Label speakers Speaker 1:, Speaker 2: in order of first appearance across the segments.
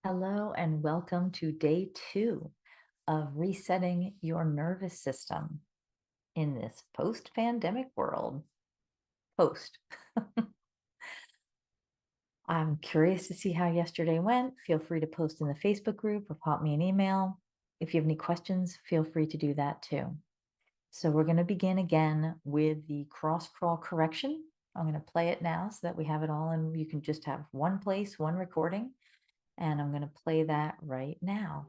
Speaker 1: Hello and welcome to day 2 of resetting your nervous system in this post-pandemic world. Post. I'm curious to see how yesterday went. Feel free to post in the Facebook group or pop me an email. If you have any questions, feel free to do that too. So we're going to begin again with the cross crawl correction. I'm going to play it now so that we have it all and you can just have one place, one recording. And I'm going to play that right now.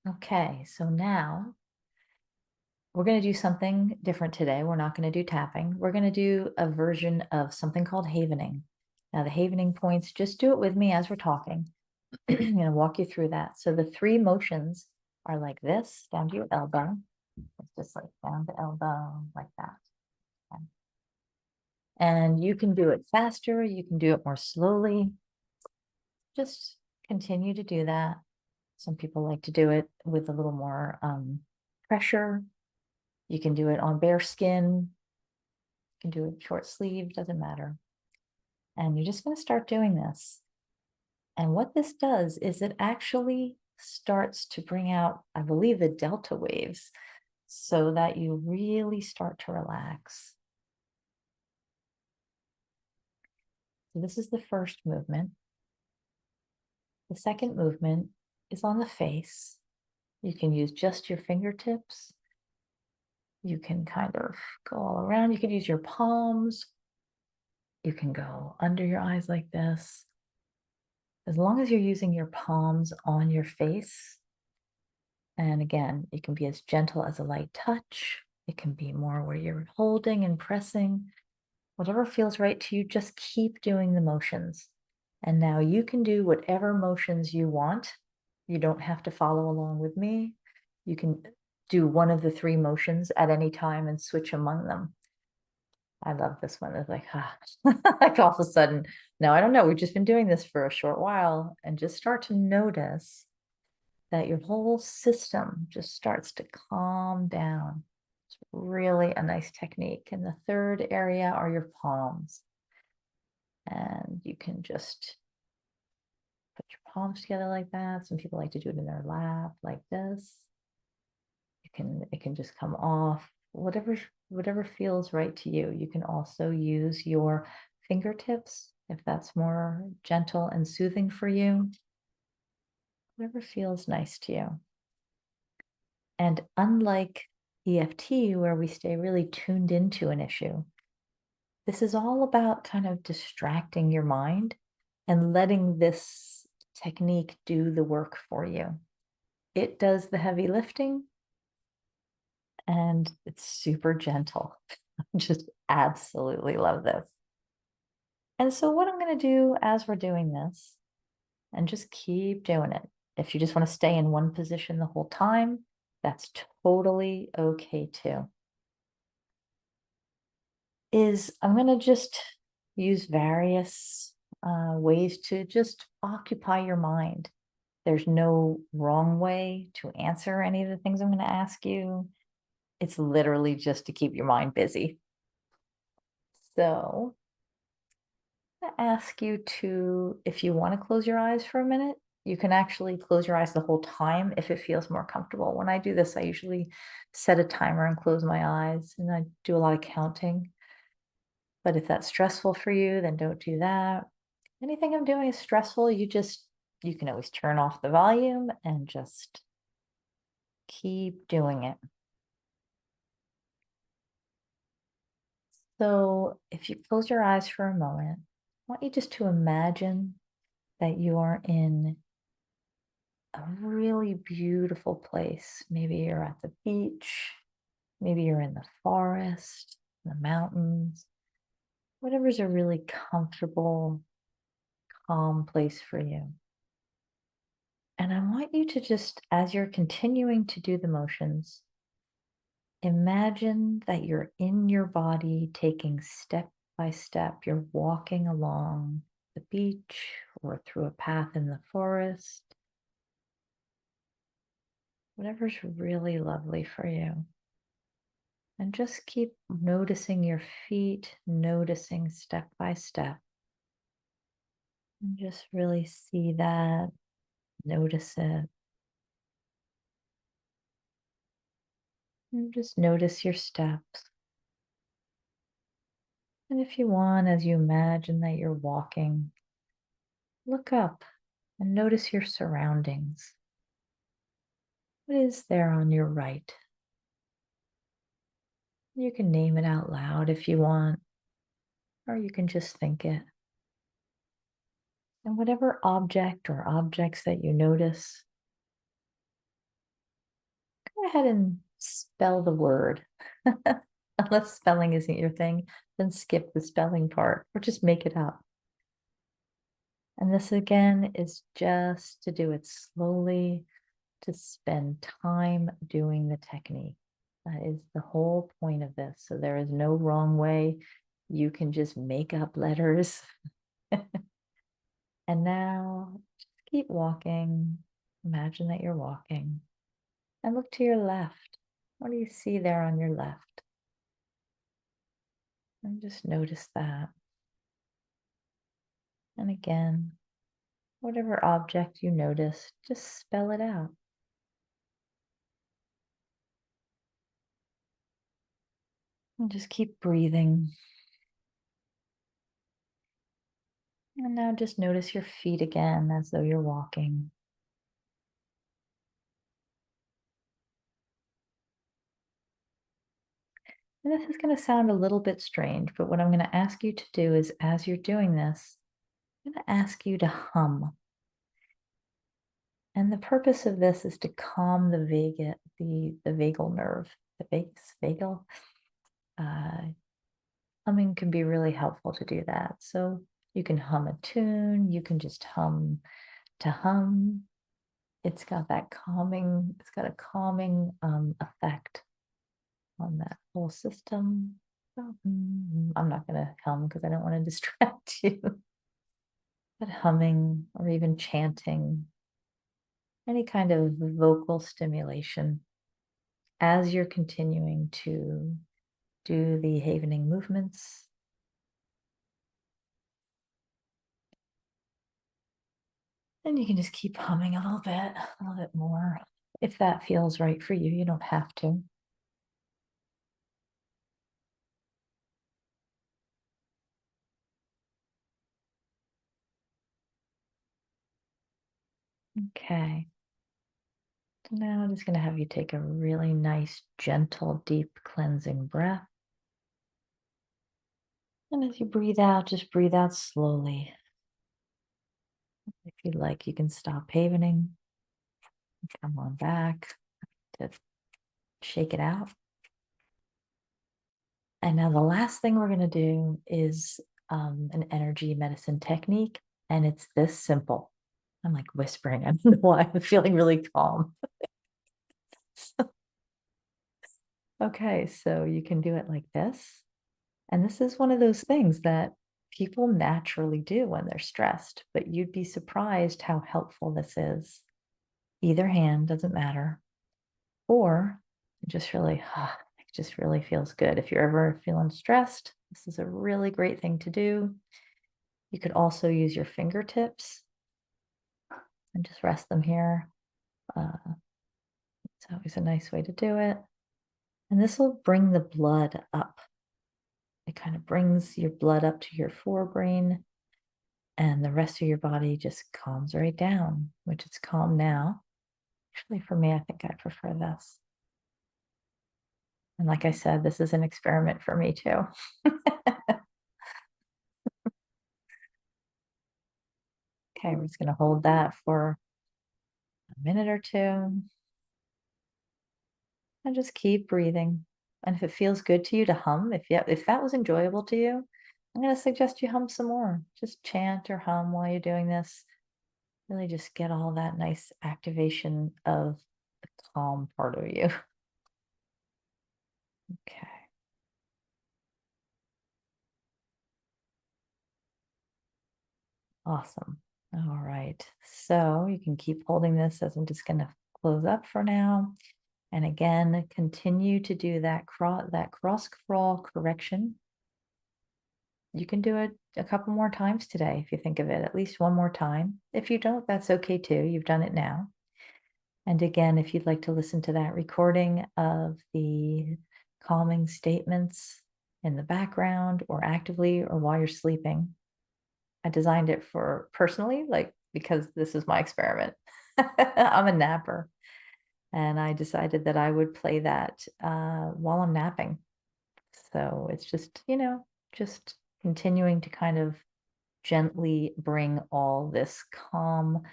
Speaker 1: Okay, so now we're going to do something different today. We're not going to do tapping. We're going to do a version of something called havening. Now, the havening points, just do it with me as we're talking. I'm going to walk you through that. So the 3 motions are like this, down to your elbow. It's just like down the elbow, like that. Okay. And you can do it faster. You can do it more slowly. Just continue to do that. Some people like to do it with a little more pressure. You can do it on bare skin. You can do it short sleeve, doesn't matter. And you're just going to start doing this. And what this does is it actually starts to bring out, I believe, the delta waves so that you really start to relax. So this is the first movement. The second movement is on the face. You can use just your fingertips. You can kind of go all around. You can use your palms. You can go under your eyes like this. As long as you're using your palms on your face. And again, it can be as gentle as a light touch. It can be more where you're holding and pressing. Whatever feels right to you, just keep doing the motions. And now you can do whatever motions you want. You don't have to follow along with me. You can do one of the 3 motions at any time and switch among them. I love this one. It's like, like all of a sudden, no, I don't know. We've just been doing this for a short while and just start to notice that your whole system just starts to calm down. It's really a nice technique. And the third area are your palms. And you can just put your palms together like that. Some people like to do it in their lap like this. It can just come off. Whatever feels right to you. You can also use your fingertips if that's more gentle and soothing for you. Whatever feels nice to you. And unlike EFT, where we stay really tuned into an issue, this is all about kind of distracting your mind and letting this technique do the work for you. It does the heavy lifting and it's super gentle. Just absolutely love this. And so what I'm going to do as we're doing this, and just keep doing it. If you just want to stay in one position the whole time, that's totally okay too. Is I'm going to just use various ways to just occupy your mind. There's no wrong way to answer any of the things I'm going to ask you. It's literally just to keep your mind busy. So I'm gonna ask you to, if you want to close your eyes for a minute, you can actually close your eyes the whole time if it feels more comfortable. When I do this, I usually set a timer and close my eyes, and I do a lot of counting. But if that's stressful for you, then don't do that. Anything I'm doing is stressful, you can always turn off the volume and just keep doing it. So if you close your eyes for a moment, I want you just to imagine that you are in a really beautiful place. Maybe you're at the beach, maybe you're in the forest, the mountains, whatever's a really comfortable, calm place for you. And I want you to just, as you're continuing to do the motions, imagine that you're in your body taking step by step. You're walking along the beach or through a path in the forest, whatever's really lovely for you. And just keep noticing your feet, noticing step by step. And just really see that, notice it. And just notice your steps. And if you want, as you imagine that you're walking, look up and notice your surroundings. What is there on your right? You can name it out loud if you want, or you can just think it. And whatever object or objects that you notice, go ahead and spell the word. Unless spelling isn't your thing, then skip the spelling part or just make it up. And this again is just to do it slowly, to spend time doing the technique. That is the whole point of this. So there is no wrong way. You can just make up letters. And now just keep walking. Imagine that you're walking and look to your left. What do you see there on your left? And just notice that. And again, whatever object you notice, just spell it out. And just keep breathing. And now just notice your feet again as though you're walking. And this is going to sound a little bit strange, but what I'm going to ask you to do is, as you're doing this, I'm going to ask you to hum. And the purpose of this is to calm the vagal nerve, the vagal. Humming can be really helpful to do that. So you can hum a tune, you can just hum to hum. It's got a calming effect on that whole system. I'm not going to hum because I don't want to distract you. But humming or even chanting, any kind of vocal stimulation as you're continuing to do the havening movements. And you can just keep humming a little bit more. If that feels right for you, you don't have to. Okay. So now I'm just going to have you take a really nice, gentle, deep cleansing breath. And as you breathe out, just breathe out slowly. If you'd like, you can stop havening. Come on back to shake it out. And now the last thing we're going to do is an energy medicine technique. And it's this simple. I'm like whispering. I don't know why. I'm feeling really calm. Okay, so you can do it like this. And this is one of those things that people naturally do when they're stressed, but you'd be surprised how helpful this is. Either hand, doesn't matter. Or it just really feels good. If you're ever feeling stressed, this is a really great thing to do. You could also use your fingertips and just rest them here. It's always a nice way to do it. And this will bring the blood up. It kind of brings your blood up to your forebrain, and the rest of your body just calms right down, which is calm now. Actually, for me, I think I prefer this. And like I said, this is an experiment for me too. Okay, we're just going to hold that for a minute or two and just keep breathing. And if it feels good to you to hum, if that was enjoyable to you, I'm going to suggest you hum some more. Just chant or hum while you're doing this. Really just get all that nice activation of the calm part of you. Okay. Awesome. All right. So you can keep holding this as I'm just going to close up for now. And again, continue to do that cross crawl correction. You can do it a couple more times today if you think of it, at least one more time. If you don't, that's okay too. You've done it now. And again, if you'd like to listen to that recording of the calming statements in the background or actively or while you're sleeping, I designed it for personally, like, because this is my experiment. I'm a napper, and I decided that I would play that while I'm napping. So it's just, just continuing to kind of gently bring all this calm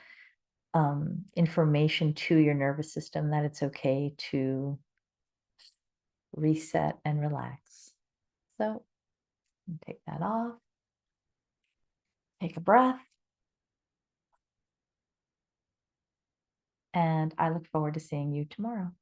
Speaker 1: information to your nervous system that it's okay to reset and relax. So take that off, take a breath, and I look forward to seeing you tomorrow.